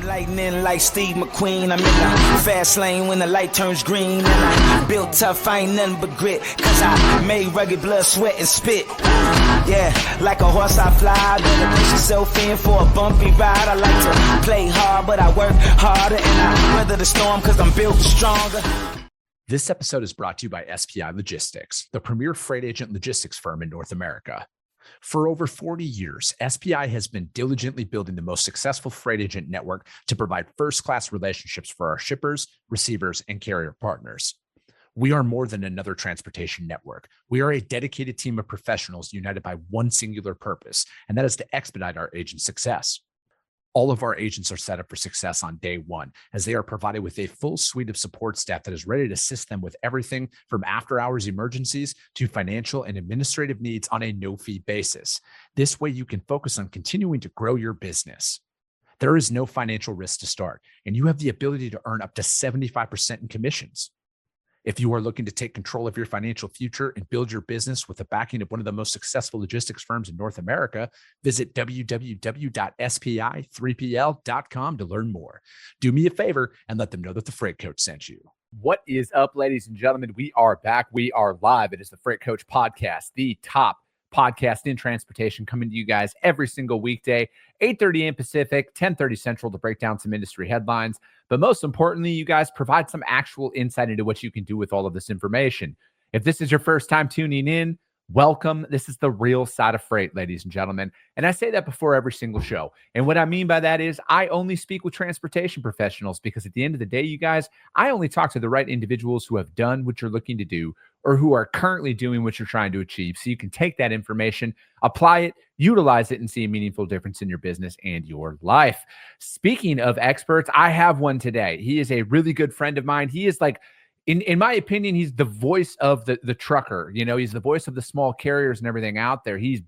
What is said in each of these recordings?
Lightning like Steve McQueen. I'm in the fast lane when the light turns green. And I built tough, I ain't nothing but grit. Cause I made rugged blood, sweat, and spit. Yeah, like a horse I fly. Better push yourself in for a bumpy ride. I like to play hard, but I work harder. And I weather the storm cause I'm built stronger. This episode is brought to you by SPI Logistics, the premier freight agent logistics firm in North America. For over 40 years, SPI has been diligently building the most successful freight agent network to provide first-class relationships for our shippers, receivers, and carrier partners. We are more than another transportation network. We are a dedicated team of professionals united by one singular purpose, and that is to expedite our agent success. All of our agents are set up for success on day one, as they are provided with a full suite of support staff that is ready to assist them with everything from after-hours emergencies to financial and administrative needs on a no-fee basis. This way, you can focus on continuing to grow your business. There is no financial risk to start, and you have the ability to earn up to 75% in commissions. If you are looking to take control of your financial future and build your business with the backing of one of the most successful logistics firms in North America, visit www.spi3pl.com to learn more. Do me a favor and let them know that the Freight Coach sent you. What is up, ladies and gentlemen? We are back. We are live. It is the Freight Coach Podcast, the top podcast in transportation, coming to you guys every single weekday, 8:30 a.m. Pacific, 10:30 Central, to break down some industry headlines. But most importantly, you guys provide some actual insight into what you can do with all of this information. If this is your first time tuning in, welcome. This is the real side of freight, ladies and gentlemen. And I say that before every single show. And what I mean by that is I only speak with transportation professionals, because at the end of the day, you guys, I only talk to the right individuals who have done what you're looking to do or who are currently doing what you're trying to achieve. So you can take that information, apply it, utilize it, and see a meaningful difference in your business and your life. Speaking of experts, I have one today. He is a really good friend of mine. He is like, in my opinion, he's the voice of the trucker. You know, he's the voice of the small carriers and everything out there. He's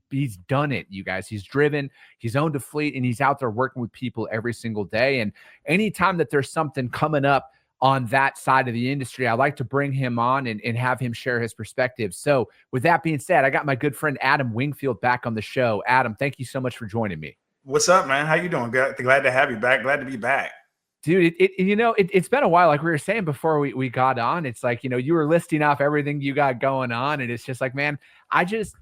done it, you guys. He's driven, he's owned a fleet, and he's out there working with people every single day. And anytime that there's something coming up on that side of the industry, I like to bring him on and have him share his perspective. So with that being said, I got my good friend Adam Wingfield back on the show. Adam, thank you so much for joining me. What's up, man? How you doing? Glad to have you back. Glad to be back. Dude, it's been a while. Like we were saying before we got on, it's like, you were listing off everything you got going on. And it's just like, man, I'm just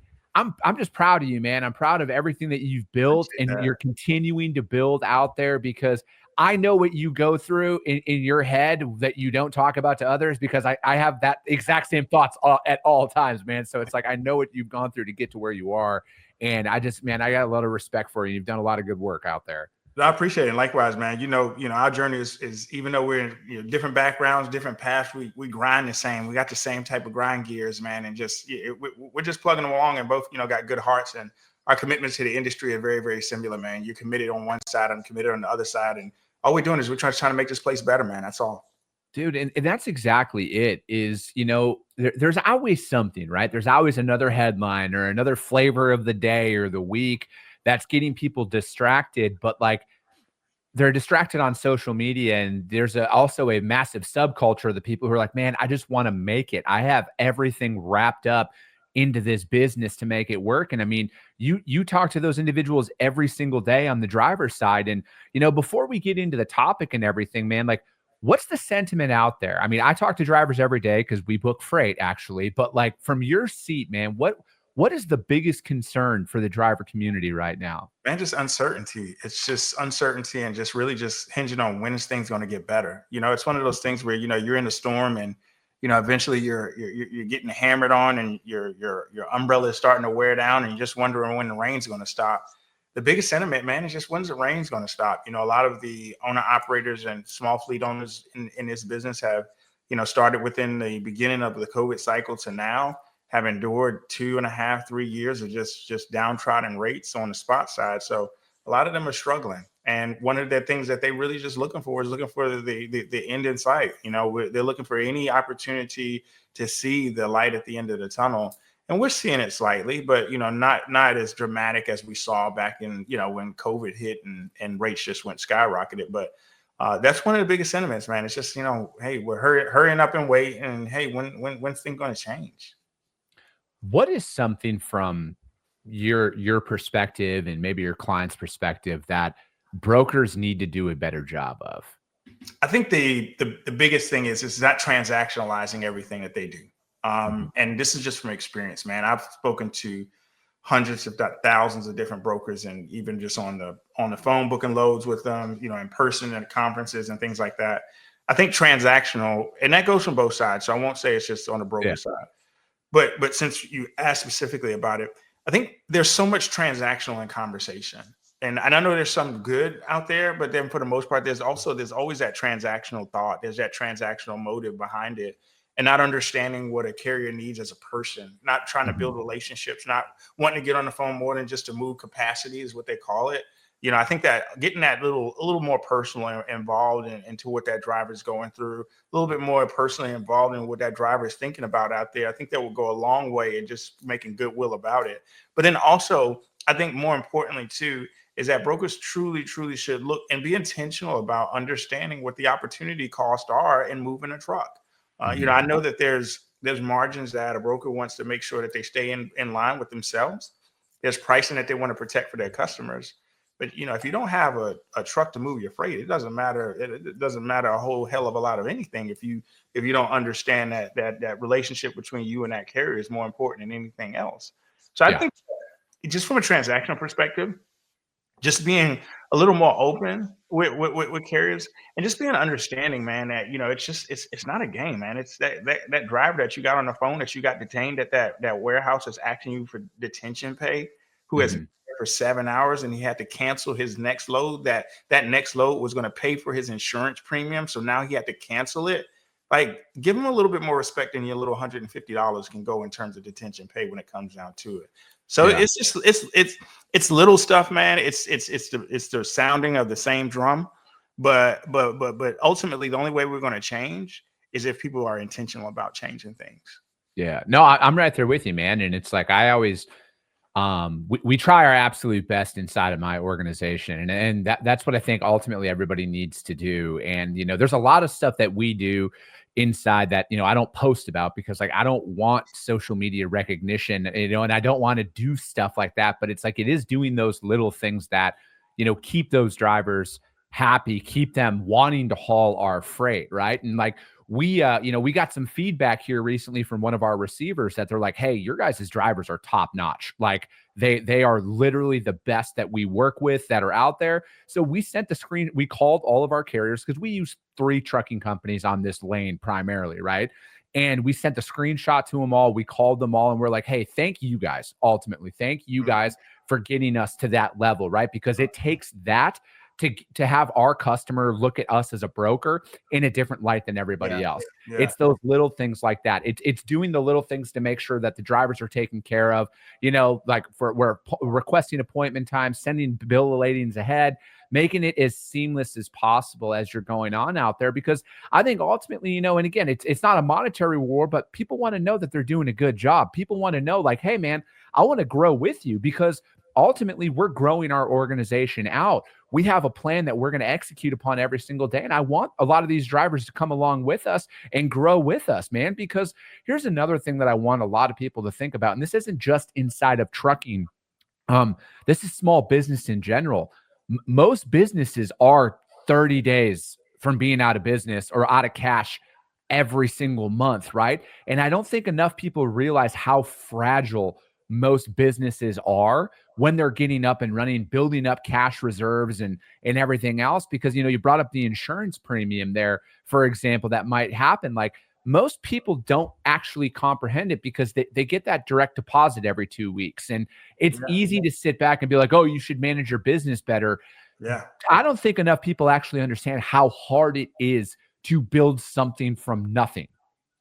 proud of you, man. I'm proud of everything that you've built and you're continuing to build out there, because I know what you go through in your head that you don't talk about to others, because I have that exact same thoughts at all times, man. So it's like, I know what you've gone through to get to where you are. And I got a lot of respect for you. You've done a lot of good work out there. I appreciate it. Likewise, man. Our journey is even though we're in different backgrounds, different paths, we grind the same. We got the same type of grind gears, man. And we're just plugging along, and both, got good hearts, and our commitments to the industry are very, very similar, man. You're committed on one side, I'm committed on the other side. And all we're doing is we're trying to make this place better, man. That's all. Dude, and that's exactly it. Is, there's always something, right? There's always another headline or another flavor of the day or the week that's getting people distracted, but like they're distracted on social media. And there's also a massive subculture of the people who are like, man, I just want to make it. I have everything wrapped up into this business to make it work. And I mean, you talk to those individuals every single day on the driver's side. And, before we get into the topic and everything, man, like, what's the sentiment out there? I mean, I talk to drivers every day because we book freight, actually, but like from your seat, man, what is the biggest concern for the driver community right now? Man, just uncertainty. It's just uncertainty, and just really just hinging on when is things going to get better. It's one of those things where, you're in the storm, and, eventually you're getting hammered on, and your umbrella is starting to wear down, and you're just wondering when the rain's going to stop. The biggest sentiment, man, is just when's the rain's going to stop? A lot of the owner operators and small fleet owners in this business have, started within the beginning of the COVID cycle to now, have endured 2.5, 3 years of just downtrodden rates on the spot side. So a lot of them are struggling. And one of the things that they really just looking for the end in sight. They're looking for any opportunity to see the light at the end of the tunnel. And we're seeing it slightly, but, not as dramatic as we saw back in, when COVID hit and rates just went skyrocketed. But that's one of the biggest sentiments, man. It's just, hey, we're hurrying up and wait. And hey, when's things going to change? What is something from your perspective and maybe your client's perspective that brokers need to do a better job of? I think the biggest thing is not transactionalizing everything that they do. And this is just from experience, man. I've spoken to hundreds, if not thousands, of different brokers, and even just on the phone booking loads with them, in person at conferences and things like that. I think transactional, and that goes from both sides. So I won't say it's just on the broker side, but since you asked specifically about it, I think there's so much transactional in conversation. And I know there's some good out there, but then for the most part, there's always that transactional thought. There's that transactional motive behind it, and not understanding what a carrier needs as a person, not trying to build relationships, not wanting to get on the phone more than just to move capacity is what they call it. I think that getting that a little more personal involved into what that driver is going through, a little bit more personally involved in what that driver is thinking about out there, I think that will go a long way in just making goodwill about it. But then also, I think more importantly too, is that brokers truly should look and be intentional about understanding what the opportunity costs are in moving a truck. I know that there's margins that a broker wants to make sure that they stay in line with themselves. There's pricing that they want to protect for their customers. But if you don't have a truck to move your freight, it doesn't matter. It doesn't matter a whole hell of a lot of anything if you don't understand that relationship between you and that carrier is more important than anything else. So I think just from a transactional perspective, just being a little more open with carriers and just being understanding, man, that it's not a game, man. It's that driver that you got on the phone that you got detained at that warehouse that's asking you for detention pay, who has been there for 7 hours and he had to cancel his next load. That next load was going to pay for his insurance premium, so now he had to cancel it. Like, give him a little bit more respect than your little $150 can go in terms of detention pay when it comes down to it. So it's just it's little stuff, man. It's the sounding of the same drum, but ultimately the only way we're going to change is if people are intentional about changing things. Yeah, no, I'm right there with you, man. And it's like, I always, we try our absolute best inside of my organization, and that's what I think ultimately everybody needs to do. And there's a lot of stuff that we do inside that I don't post about, because like I don't want social media recognition, and I don't want to do stuff like that. But it's like, it is doing those little things that keep those drivers happy, keep them wanting to haul our freight, right? And like, we got some feedback here recently from one of our receivers that they're like, hey, your guys' drivers are top notch. Like they are literally the best that we work with that are out there. So we called all of our carriers, because we use 3 trucking companies on this lane primarily, right? And we sent a screenshot to them all. We called them all and we're like, hey, thank you guys. Ultimately, thank you guys for getting us to that level, right? Because it takes that to have our customer look at us as a broker in a different light than everybody else. Yeah. It's those little things like that. It's doing the little things to make sure that the drivers are taken care of, like we're requesting appointment time, sending bill latings ahead, making it as seamless as possible as you're going on out there. Because I think ultimately, and again, it's not a monetary reward, but people want to know that they're doing a good job. People want to know, like, hey man, I want to grow with you, because ultimately we're growing our organization out. We have a plan that we're going to execute upon every single day. And I want a lot of these drivers to come along with us and grow with us, man, because here's another thing that I want a lot of people to think about. And this isn't just inside of trucking. This is small business in general. Most businesses are 30 days from being out of business or out of cash every single month, right? And I don't think enough people realize how fragile most businesses are when they're getting up and running, building up cash reserves and everything else. Because, you brought up the insurance premium there, for example, that might happen. Like, most people don't actually comprehend it, because they get that direct deposit every 2 weeks. And it's easy to sit back and be like, oh, you should manage your business better. Yeah. I don't think enough people actually understand how hard it is to build something from nothing.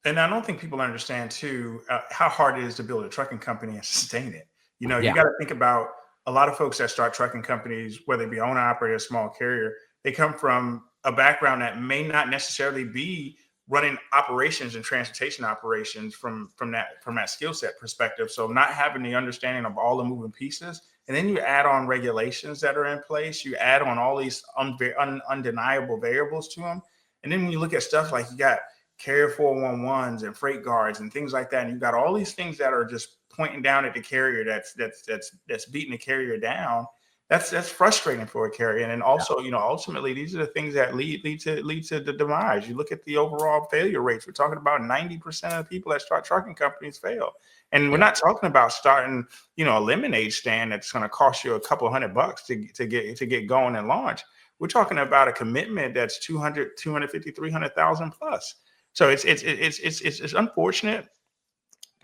And I don't think people understand too how hard it is to build a trucking company and sustain it. You got to think about a lot of folks that start trucking companies, whether it be owner operator, small carrier, they come from a background that may not necessarily be running operations and transportation operations from that skill set perspective. So not having the understanding of all the moving pieces, and then you add on regulations that are in place, you add on all these undeniable variables to them, and then when you look at stuff like you got carrier 411s and freight guards and things like that, and you've got all these things that are just pointing down at the carrier that's beating the carrier down. that's frustrating for a carrier. And then also, ultimately, these are the things that lead to the demise. You look at the overall failure rates. We're talking about 90% of the people that start trucking companies fail. And we're not talking about starting, a lemonade stand that's going to cost you a couple $100 to get going and launch. We're talking about a commitment that's 250, 300,000 plus. So it's unfortunate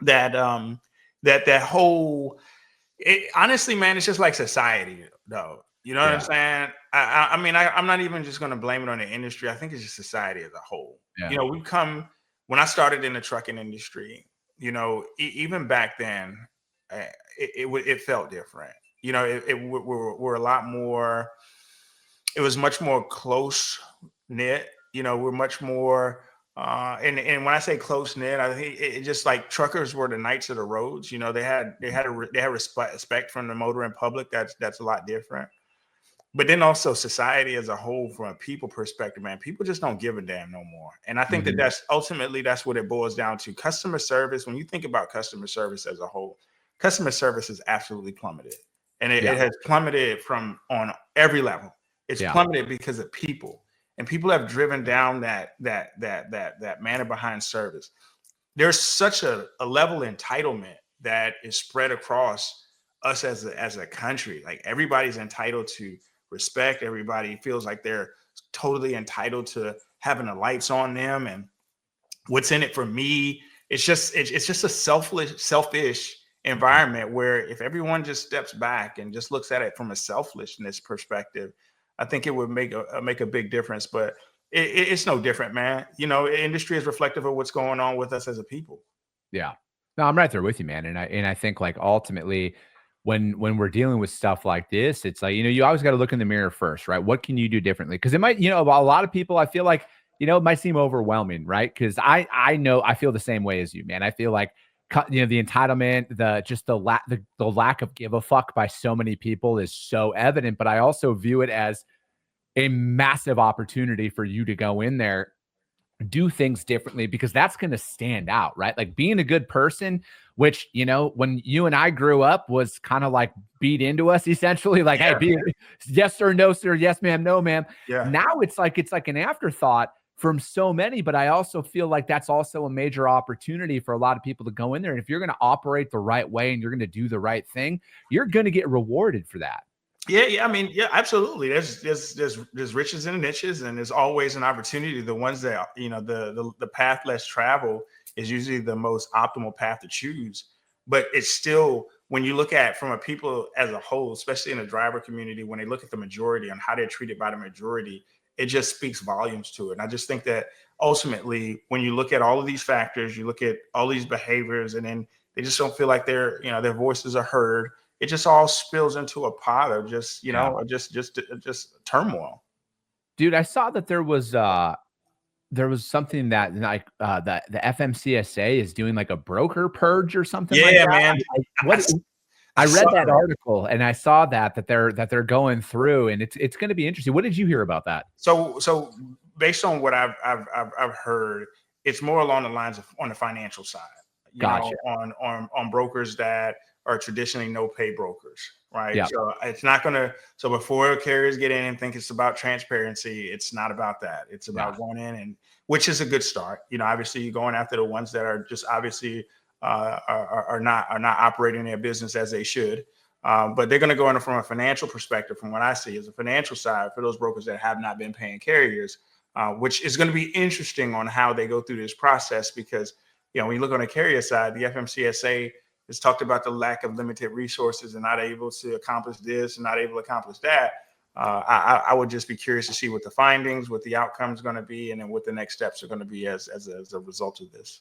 that that whole. Honestly, man, it's just like society, though. You know what I'm saying? I mean, I'm not even just going to blame it on the industry. I think it's just society as a whole. Yeah. When I started in the trucking industry, even back then, it felt different. We're a lot more. It was much more close knit. We're much more. And when I say close knit, I think it just like truckers were the knights of the roads. They had respect from the motoring public. That's a lot different. But then also society as a whole, from a people perspective, man, people just don't give a damn no more. And I think that's ultimately that's what it boils down to. Customer service. When you think about customer service as a whole, customer service has absolutely plummeted, and it has plummeted on every level. It's plummeted because of people. And people have driven down that manner behind service. There's such a level of entitlement that is spread across us as a country. Like, everybody's entitled to respect. Everybody feels like they're totally entitled to having the lights on them and what's in it for me. It's just a selfish environment where if everyone just steps back and just looks at it from a selfishness perspective, I think it would make a big difference. But it's no different, man. Industry is reflective of what's going on with us as a people. Yeah. No, I'm right there with you, man. And I think, like, ultimately, when we're dealing with stuff like this, it's like, you always got to look in the mirror first, right? What can you do differently? Because it might, a lot of people, I feel like, it might seem overwhelming, right? Because I know I feel the same way as you, man. I feel like, the entitlement, the lack of give a fuck by so many people is so evident. But I also view it as a massive opportunity for you to go in there, do things differently, because that's going to stand out, right? Like, being a good person, which, when you and I grew up, was kind of like beat into us essentially, like, hey, yes sir, no sir, yes ma'am, no ma'am. Yeah. Now it's like an afterthought from so many, but I also feel like that's also a major opportunity for a lot of people to go in there. And if you're going to operate the right way and you're going to do the right thing, you're going to get rewarded for that. Yeah. I mean, yeah, absolutely. There's riches and niches, and there's always an opportunity. The ones that, the path less travel is usually the most optimal path to choose. But it's still, when you look at from a people as a whole, especially in the driver community, when they look at the majority and how they're treated by the majority, it just speaks volumes to it. And I just think that ultimately, when you look at all of these factors, you look at all these behaviors, and then they just don't feel like their voices are heard. It just all spills into a pot of just turmoil. Dude, I saw that there was something that, like, the FMCSA is doing, like, a broker purge or something like that. Yeah, man. I read that article, and I saw that they're going through, and it's going to be interesting. What did you hear about that? So based on what I've heard, it's more along the lines of on the financial side. Gotcha. On brokers that are traditionally no pay brokers, right? Yeah. So it's not so before carriers get in and think it's about transparency, it's not about that. It's about going in, and which is a good start. Obviously you're going after the ones that are just obviously are not operating their business as they should. But they're going to go in from a financial perspective, from what I see as a financial side, for those brokers that have not been paying carriers, which is going to be interesting on how they go through this process. Because, when you look on the carrier side, the FMCSA has talked about the lack of limited resources and not able to accomplish this and not able to accomplish that. I would just be curious to see what the findings, what the outcomes going to be, and then what the next steps are going to be as a result of this.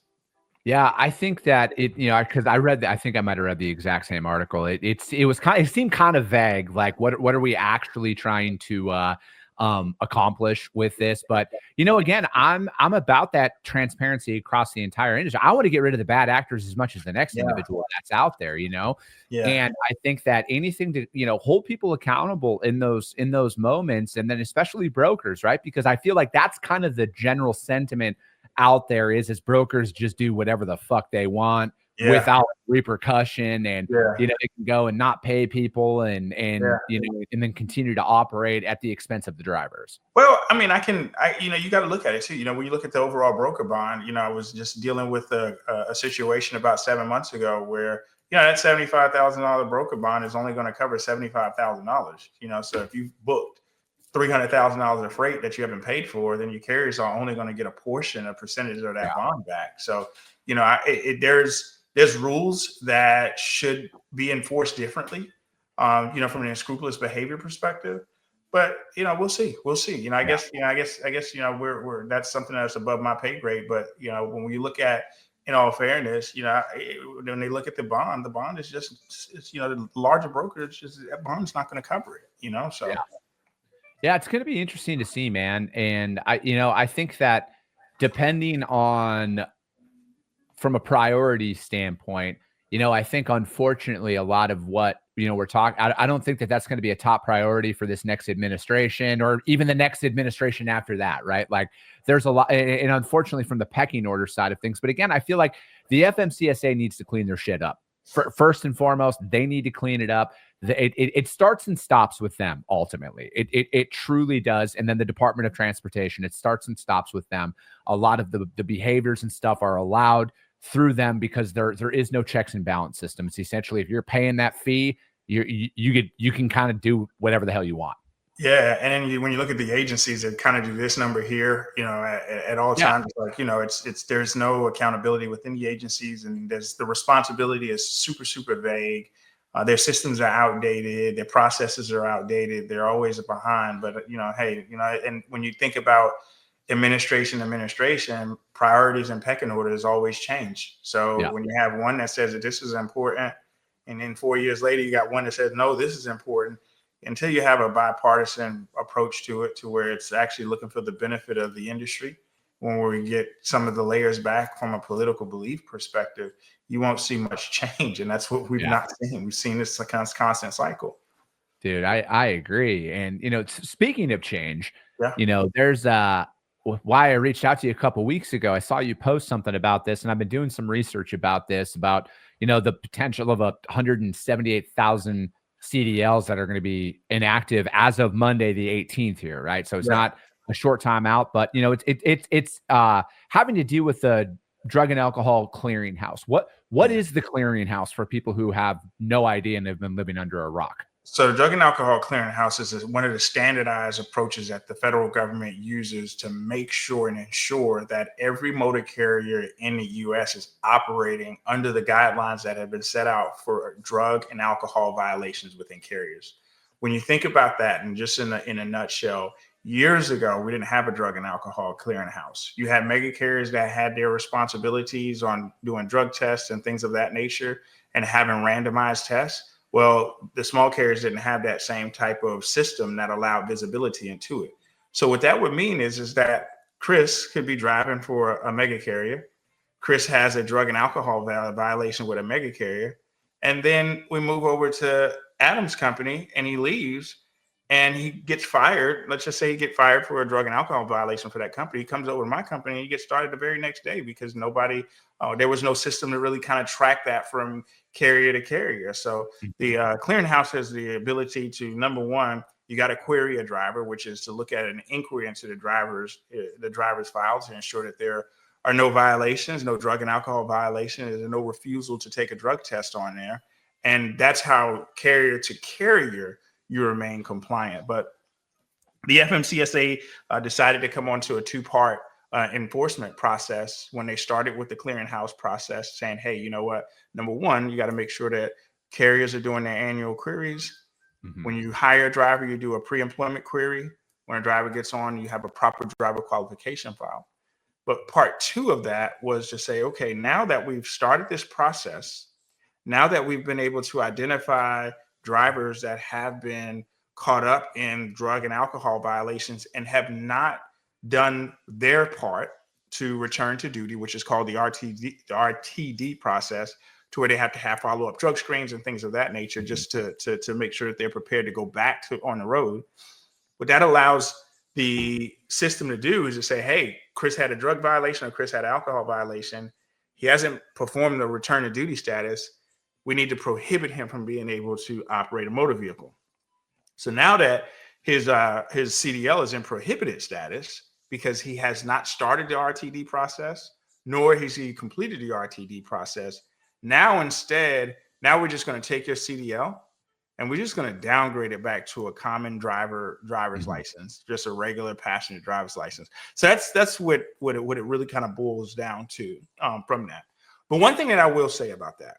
Yeah, I think that because I read that, I think I might have read the exact same article. It seemed kind of vague, like what are we actually trying to accomplish with this? But again, I'm about that transparency across the entire industry. I want to get rid of the bad actors as much as the next individual that's out there, Yeah. And I think that anything to hold people accountable in those moments, and then especially brokers, right? Because I feel like that's kind of the general sentiment out there is brokers just do whatever the fuck they want, Yeah. without repercussion, and Yeah. they can go and not pay people and Yeah. and then continue to operate at the expense of the drivers. Well, I mean, you got to look at it too. When you look at the overall broker bond, I was just dealing with a situation about 7 months ago where, that $75,000 broker bond is only going to cover $75,000. So if you booked $300,000 of freight that you haven't paid for, then your carriers are only going to get a percentage of that bond back. So, there's rules that should be enforced differently, from an unscrupulous behavior perspective. But we'll see. I guess we're that's something that's above my pay grade. But when we look at, in all fairness, when they look at the bond is it's the larger brokerage, that bond's not going to cover it. So. Yeah, it's going to be interesting to see, man. And I think that depending on from a priority standpoint, I think unfortunately a lot of what we're talking, I don't think that that's going to be a top priority for this next administration or even the next administration after that, right? Like there's a lot, and unfortunately from the pecking order side of things. But again, I feel like the FMCSA needs to clean their shit up. First and foremost, they need to clean it up. It starts and stops with them. Ultimately, it truly does. And then the Department of Transportation, it starts and stops with them. A lot of the behaviors and stuff are allowed through them because there is no checks and balance system. It's essentially, if you're paying that fee, you can kind of do whatever the hell you want. Yeah, and then when you look at the agencies that kind of do this number here, at all times, like it's there's no accountability within the agencies, and the responsibility is super vague. Their systems are outdated, their processes are outdated, they're always behind. But and when you think about administration, priorities and pecking orders always change. So when you have one that says that this is important, and then 4 years later you got one that says no, this is important. Until you have a bipartisan approach to it, to where it's actually looking for the benefit of the industry, when we get some of the layers back from a political belief perspective, you won't see much change. And that's what we've not seen. We've seen this constant cycle. Dude, I agree. And, speaking of change, Yeah. there's why I reached out to you a couple of weeks ago. I saw you post something about this, and I've been doing some research about this, about, the potential of 178,000 CDLs that are going to be inactive as of Monday, the 18th here. Right. So it's not a short time out, but it's having to do with the Drug and Alcohol Clearinghouse. What is the clearinghouse for people who have no idea and have been living under a rock? So the Drug and Alcohol Clearinghouse is one of the standardized approaches that the federal government uses to make sure and ensure that every motor carrier in the U.S. is operating under the guidelines that have been set out for drug and alcohol violations within carriers. When you think about that, and just in a nutshell, years ago, we didn't have a Drug and Alcohol Clearinghouse. You had mega carriers that had their responsibilities on doing drug tests and things of that nature and having randomized tests. Well, the small carriers didn't have that same type of system that allowed visibility into it. So what that would mean is that Chris could be driving for a mega carrier. Chris has a drug and alcohol violation with a mega carrier. And then we move over to Adam's company and he leaves and he gets fired. Let's just say he gets fired for a drug and alcohol violation for that company. He comes over to my company and he gets started the very next day because there was no system to really kind of track that from carrier to carrier. So the clearinghouse has the ability to, number one, you got to query a driver, which is to look at an inquiry into the driver's files to ensure that there are no violations, no drug and alcohol violations, and no refusal to take a drug test on there. And that's how carrier to carrier you remain compliant. But the FMCSA decided to come onto a two-part enforcement process when they started with the clearinghouse process, saying, hey, you know what? Number one, you got to make sure that carriers are doing their annual queries. Mm-hmm. When you hire a driver, you do a pre-employment query. When a driver gets on, you have a proper driver qualification file. But part two of that was to say, okay, now that we've started this process, now that we've been able to identify drivers that have been caught up in drug and alcohol violations and have not done their part to return to duty, which is called the RTD process, to where they have to have follow-up drug screens and things of that nature, just to make sure that they're prepared to go back on the road. What that allows the system to do is to say, hey, Chris had a drug violation or Chris had an alcohol violation. he hasn't performed the return to duty status, we need to prohibit him from being able to operate a motor vehicle. So now that his CDL is in prohibited status because he has not started the RTD process, nor has he completed the RTD process. Now we're just going to take your CDL and we're just going to downgrade it back to a common driver's license, just a regular passenger driver's license. So that's what it really kind of boils down to from that. But one thing that I will say about that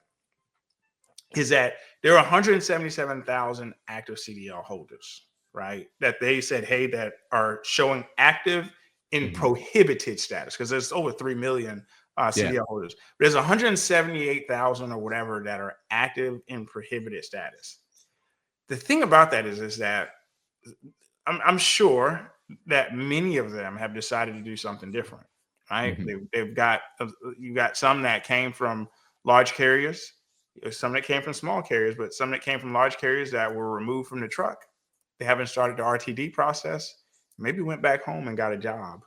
is that there are 177,000 active CDL holders, right? That they said, hey, that are showing active in prohibited status, because there's over 3 million CDL holders. There's 178,000 or whatever that are active in prohibited status. The thing about that is that I'm sure that many of them have decided to do something different, right? You got some that came from large carriers, some that came from small carriers, but some that came from large carriers that were removed from the truck. They haven't started the RTD process. Maybe went back home and got a job,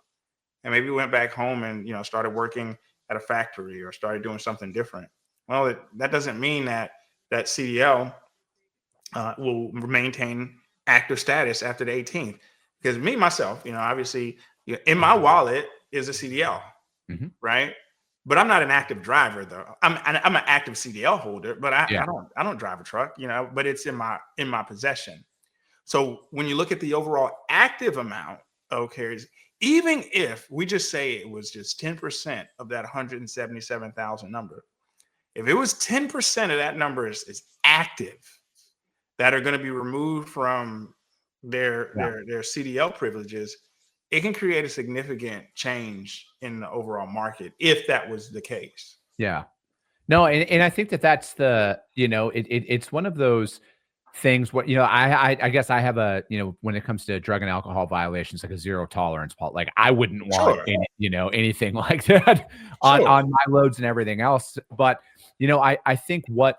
and maybe went back home and started working at a factory or started doing something different. Well, that doesn't mean that CDL will maintain active status after the 18th. Because me, myself, obviously, in my wallet is a CDL, right? But I'm not an active driver, though. I'm an active CDL holder, but I don't drive a truck, but it's in my possession. So when you look at the overall active amount of carriers, even if we just say it was just 10% of that 177,000 number, if it was 10% of that number is active, that are going to be removed from their CDL privileges, it can create a significant change in the overall market if that was the case. Yeah. No, and I think that's the, it's one of those things where, I guess I have a, when it comes to drug and alcohol violations, like a zero tolerance policy. Like I wouldn't want anything like that on my loads and everything else. But, I think what,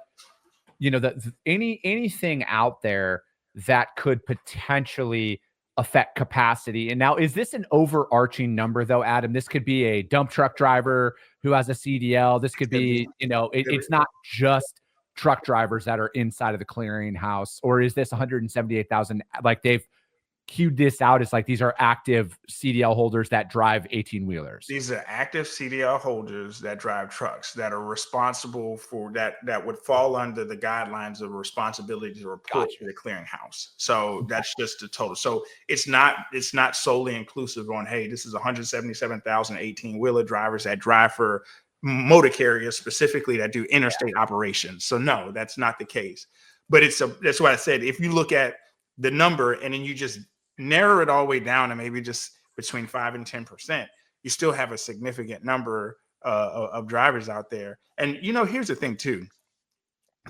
anything out there that could potentially affect capacity. And now, is this an overarching number though, Adam? This could be a dump truck driver who has a CDL. This could be, it's not just truck drivers that are inside of the clearinghouse, or is this 178,000? Like they've queued this out as like, these are active CDL holders that drive 18-wheelers. These are active CDL holders that drive trucks that are responsible for that would fall under the guidelines of responsibility to report to the clearinghouse. So that's just the total. So it's not solely inclusive on, hey, this is 177,000 18-wheeler drivers that drive for motor carriers specifically that do interstate operations. So no, that's not the case. But that's what I said. If you look at the number and then you just narrow it all the way down to maybe just between 5 and 10%, you still have a significant number of drivers out there. And here's the thing too.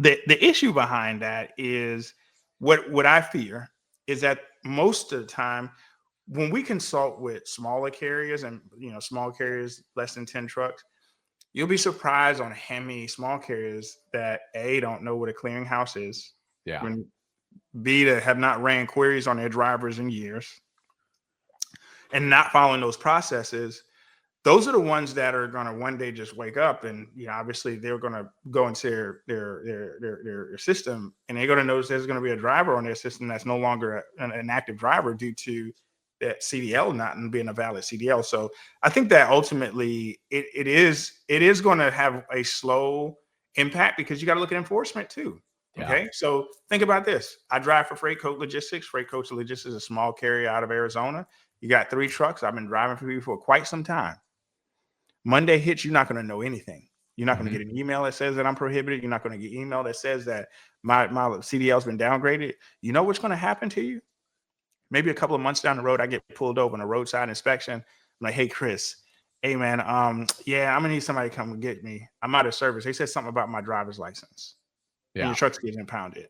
The issue behind that is what I fear is that most of the time when we consult with smaller carriers and small carriers less than 10 trucks, you'll be surprised on how many small carriers that A, don't know what a clearinghouse is. Yeah. When B, that have not ran queries on their drivers in years and not following those processes. Those are the ones that are going to one day just wake up and, obviously they're going to go into their system and they're going to notice there's going to be a driver on their system that's no longer an active driver due to that CDL not being a valid CDL. So I think that ultimately it is going to have a slow impact because you got to look at enforcement too. Okay. So think about this. I drive for Freight Coach Logistics. Freight Coach Logistics is a small carrier out of Arizona. You got 3 trucks. I've been driving for you for quite some time. Monday hits, you're not going to know anything. You're not going to get an email that says that I'm prohibited. You're not going to get email that says that my CDL has been downgraded. You know what's going to happen to you? Maybe a couple of months down the road, I get pulled over in a roadside inspection. I'm like, hey, Chris, hey, man, I'm going to need somebody to come and get me. I'm out of service. They said something about my driver's license. And your truck's getting impounded.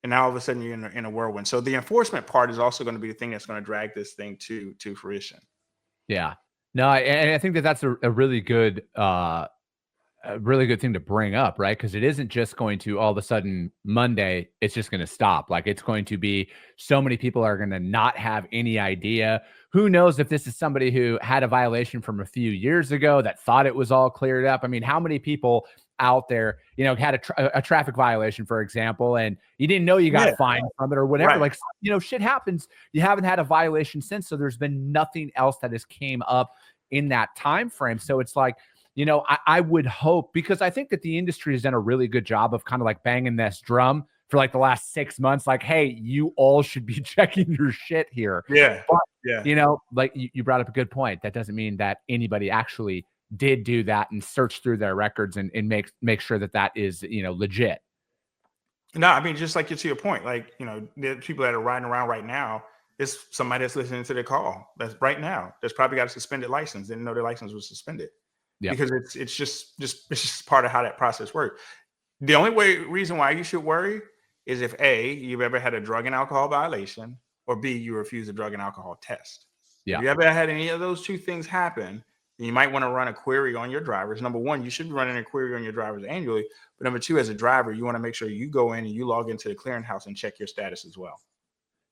And now all of a sudden you're in a whirlwind. So the enforcement part is also going to be the thing that's going to drag this thing to fruition. Yeah. No, and I think that's a really good thing to bring up, right? Because it isn't just going to all of a sudden Monday, it's just going to stop. Like it's going to be so many people are going to not have any idea who knows if this is somebody who had a violation from a few years ago that thought it was all cleared up. I mean, how many people out there, had a traffic violation, for example, and you didn't know you got fined from it or whatever. Right. Like, shit happens. You haven't had a violation since, so there's been nothing else that has came up in that time frame. So it's like, I would hope, because I think that the industry has done a really good job of kind of like banging this drum for like the last 6 months. Like, hey, you all should be checking your shit here. Yeah. But, yeah. Like you brought up a good point. That doesn't mean that anybody actually did do that and search through their records and make sure that is, legit. No, I mean, just like to your point, like, the people that are riding around right now, it's somebody that's listening to the call that's right now that's probably got a suspended license, didn't know their license was suspended. Yeah. Because it's just part of how that process works. The only reason why you should worry is if A, you've ever had a drug and alcohol violation, or B, you refuse a drug and alcohol test. Yeah. If you ever had any of those two things happen, then you might want to run a query on your drivers. Number one, you should be running a query on your drivers annually. But number two, as a driver, you want to make sure you go in and you log into the clearinghouse and check your status as well.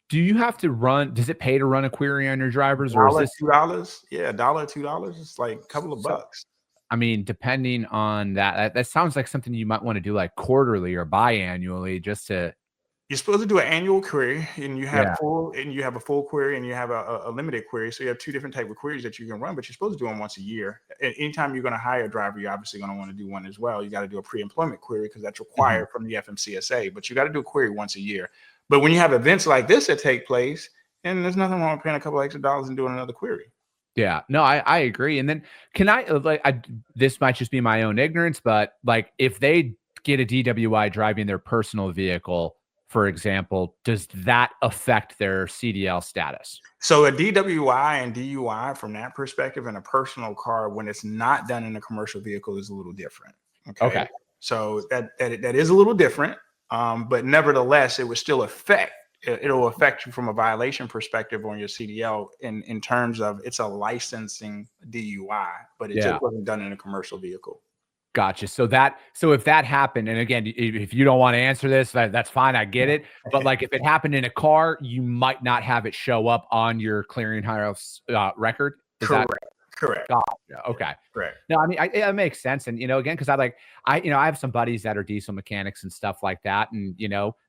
Do you have to does it pay to run a query on your drivers? Or is this $2? Yeah, $1, $2. It's like a couple of bucks. I mean, depending on that sounds like something you might want to do like quarterly or biannually, just to. You're supposed to do an annual query, and you have a full query, and you have a limited query. So you have two different type of queries that you can run, but you're supposed to do them once a year. And anytime you're going to hire a driver, you're obviously going to want to do one as well. You got to do a pre-employment query because that's required from the FMCSA, but you got to do a query once a year. But when you have events like this that take place, and there's nothing wrong with paying a couple extra dollars and doing another query. Yeah, no, I agree. And then this might just be my own ignorance, but like if they get a DWI driving their personal vehicle, for example, does that affect their CDL status? So a DWI and DUI from that perspective in a personal car, when it's not done in a commercial vehicle, is a little different. Okay. So that is a little different. But nevertheless, it would still it'll affect you from a violation perspective on your CDL in terms of it's a licensing DUI, but it just wasn't done in a commercial vehicle. Gotcha. So if that happened, and again, if you don't want to answer this, that's fine. I get it. But like if it happened in a car, you might not have it show up on your clearinghouse record. Correct. Gotcha. Okay. Correct. No, I mean, it makes sense. And, again, because I have some buddies that are diesel mechanics and stuff like that. And,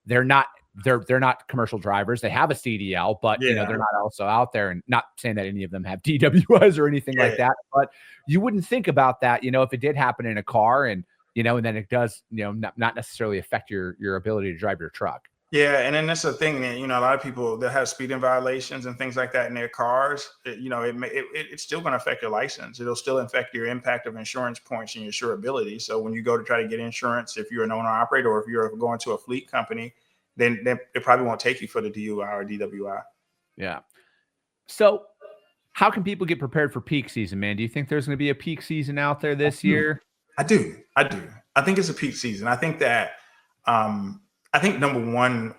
they're not commercial drivers. They have a CDL, but, they're not also out there, and not saying that any of them have DWIs or anything like that. But you wouldn't think about that, if it did happen in a car and, and then it does, not necessarily affect your ability to drive your truck. Yeah, and then that's the thing that, a lot of people that have speeding violations and things like that in their cars, it's still going to affect your license. It'll still affect your impact of insurance points and your insurability. So when you go to try to get insurance, if you're an owner operator or if you're going to a fleet company, then it probably won't take you for the DUI or DWI. Yeah. So how can people get prepared for peak season, man? Do you think there's going to be a peak season out there this year? I do. I think it's a peak season. I think that, I think number one,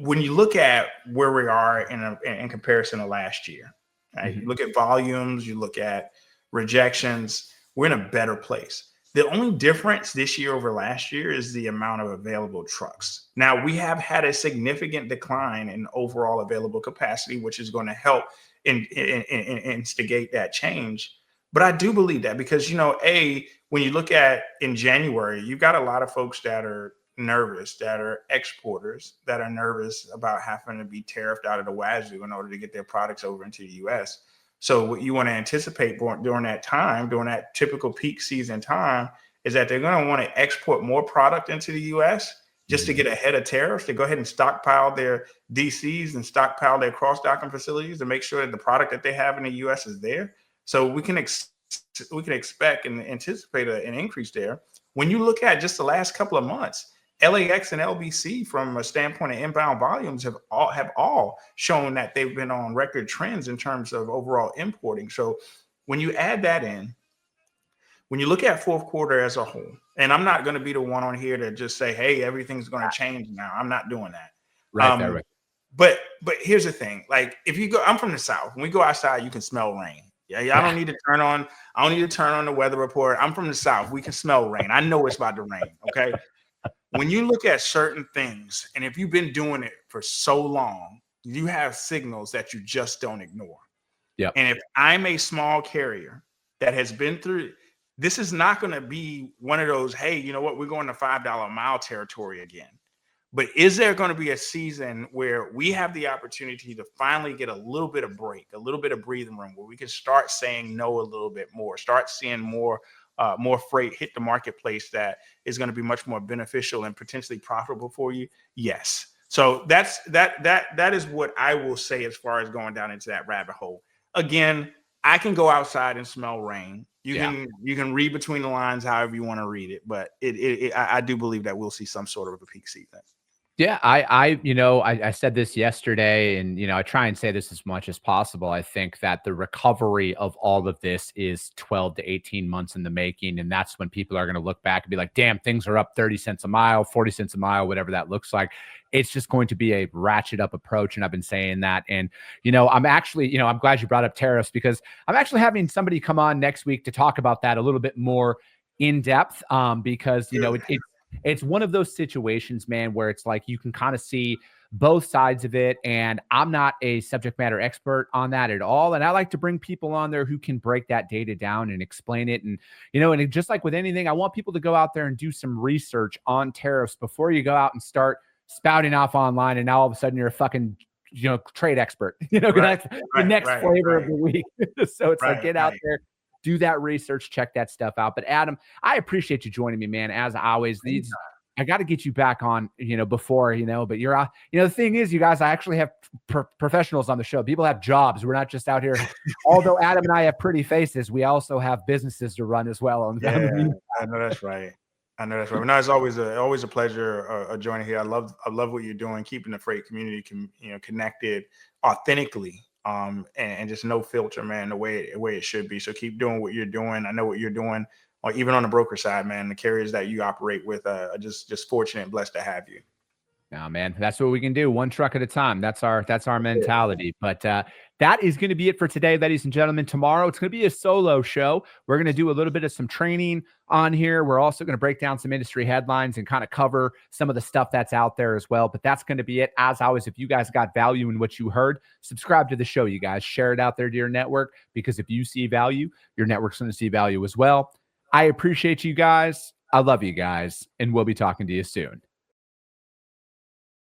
when you look at where we are in comparison to last year, right? You look at volumes, you look at rejections, we're in a better place. The only difference this year over last year is the amount of available trucks. Now, we have had a significant decline in overall available capacity, which is going to help instigate that change. But I do believe that because, when you look at in January, you've got a lot of folks that are nervous, that are exporters, that are nervous about having to be tariffed out of the wazoo in order to get their products over into the U.S. So what you want to anticipate during that typical peak season time, is that they're going to want to export more product into the U.S. just to get ahead of tariffs, to go ahead and stockpile their DCs and stockpile their cross-docking facilities to make sure that the product that they have in the U.S. is there. So we can expect and anticipate an increase there. When you look at just the last couple of months, LAX and LBC, from a standpoint of inbound volumes, have all shown that they've been on record trends in terms of overall importing. So when you add that in, when you look at fourth quarter as a whole, and I'm not going to be the one on here to just say, hey, everything's going to change now. I'm not doing that. Right. But here's the thing. Like, if you go, I'm from the South. When we go outside, you can smell rain. Yeah. I don't need to turn on the weather report. I'm from the South. We can smell rain. I know it's about to rain. Okay. When you look at certain things, and if you've been doing it for so long, you have signals that you just don't ignore. Yep. And if I'm a small carrier that has been through, this is not going to be one of those, hey, you know what, we're going to $5 a mile territory again. But is there going to be a season where we have the opportunity to finally get a little bit of break, a little bit of breathing room, where we can start saying no a little bit more, start seeing more freight hit the marketplace that is going to be much more beneficial and potentially profitable for you? Yes. So that is what I will say as far as going down into that rabbit hole. Again, I can go outside and smell rain. You can read between the lines however you want to read it, but I do believe that we'll see some sort of a peak season. Yeah, I said this yesterday, and I try and say this as much as possible. I think that the recovery of all of this is 12 to 18 months in the making, and that's when people are going to look back and be like, "Damn, things are up 30 cents a mile, 40 cents a mile, whatever that looks like." It's just going to be a ratchet up approach, and I've been saying that. And I'm actually, I'm glad you brought up tariffs, because I'm actually having somebody come on next week to talk about that a little bit more in depth, because it's one of those situations, man, where it's like you can kind of see both sides of it. And I'm not a subject matter expert on that at all. And I like to bring people on there who can break that data down and explain it. And, and just like with anything, I want people to go out there and do some research on tariffs before you go out and start spouting off online. And now all of a sudden you're a fucking trade expert, the next flavor of the week. So it's like, get out there, do that research, check that stuff out. But Adam, I appreciate you joining me, man. As always, I got to get you back on, before, but you're, the thing is, you guys, I actually have professionals on the show. People have jobs. We're not just out here. Although Adam and I have pretty faces, we also have businesses to run as well. I know that's right. No, it's always a pleasure joining here. I love what you're doing, keeping the freight community connected authentically, and just no filter, man, the way it should be. So keep doing what you're doing. I know what you're doing, or even on the broker side, man. The carriers that you operate with are just fortunate and blessed to have you. No, man, that's what we can do, one truck at a time. That's our mentality. But that is going to be it for today, ladies and gentlemen. Tomorrow, it's going to be a solo show. We're going to do a little bit of some training on here. We're also going to break down some industry headlines and kind of cover some of the stuff that's out there as well. But that's going to be it. As always, if you guys got value in what you heard, subscribe to the show, you guys. Share it out there to your network, because if you see value, your network's going to see value as well. I appreciate you guys. I love you guys, and we'll be talking to you soon.